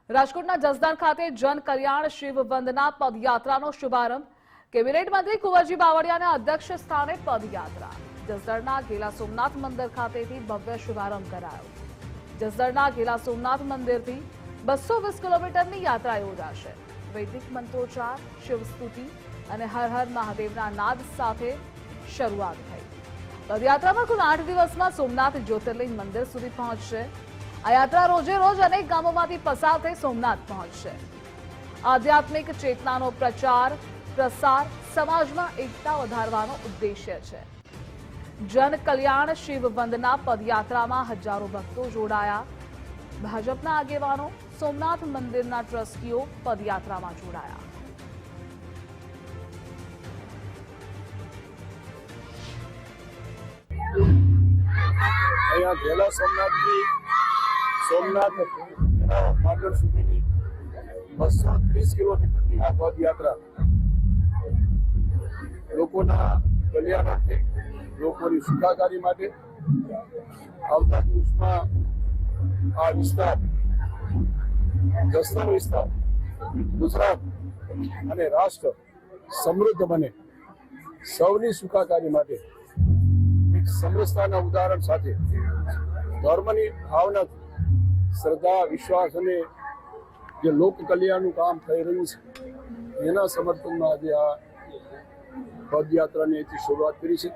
રાજકોટના જસદણ ખાતે જન કલ્યાણ શિવ વંદના પદયાત્રાનો શુભારંભ કેબિનેટ મંત્રી કુંવરજી બાવળિયાના અધ્યક્ષ સ્થાને પદયાત્રા જસદણના ગેલા સોમનાથ મંદિર ખાતેથી ભવ્ય શુભારંભ કરાયો। જસદણના ગેલા સોમનાથ મંદિરથી 220 કિલોમીટરની યાત્રા યોજાશે। વૈદિક મંત્રોચ્ચાર, શિવસ્તુતિ અને હર હર મહાદેવના નાદ સાથે શરૂઆત થઈ। પદયાત્રામાં કુલ 8 દિવસમાં સોમનાથ જ્યોતિર્લિંગ મંદિર સુધી પહોંચશે। આ યાત્રા રોજે રોજ અનેક ગામોમાંથી પસાર થઈ સોમનાથ પહોંચશે। આધ્યાત્મિક ચેતનાનો પ્રચાર પ્રસાર, સમાજમાં એકતા વધારવાનો ઉદ્દેશ્ય છે। જન કલ્યાણ શિવ વંદના પદયાત્રામાં હજારો ભક્તો જોડાયા। ભાજપના આગેવાનો, સોમનાથ મંદિરના ટ્રસ્ટીઓ પદયાત્રામાં જોડાયા। અહીંયા ગેલા સોમનાથથી સોમનાથ પાટણ સુધીની 230 કિલોમીટરની આ પદયાત્રા લોકોના કલ્યાણાર્થે, લોકોની સુખાકારી માટે આવતા દિવસમાં આ વિસ્તાર, જસદણ વિસ્તાર, ગુજરાત અને રાષ્ટ્ર સમૃદ્ધ બને, સૌની સુખાકારી માટે એક સમરસતાના ઉદાહરણ સાથે ધર્મની ભાવનાથી, શ્રદ્ધા, વિશ્વાસ અને જે લોક કલ્યાણનું કામ થઈ રહ્યું છે એના સમર્થનમાં આજે આ પદયાત્રાની અહીંથી શરૂઆત કરી છે।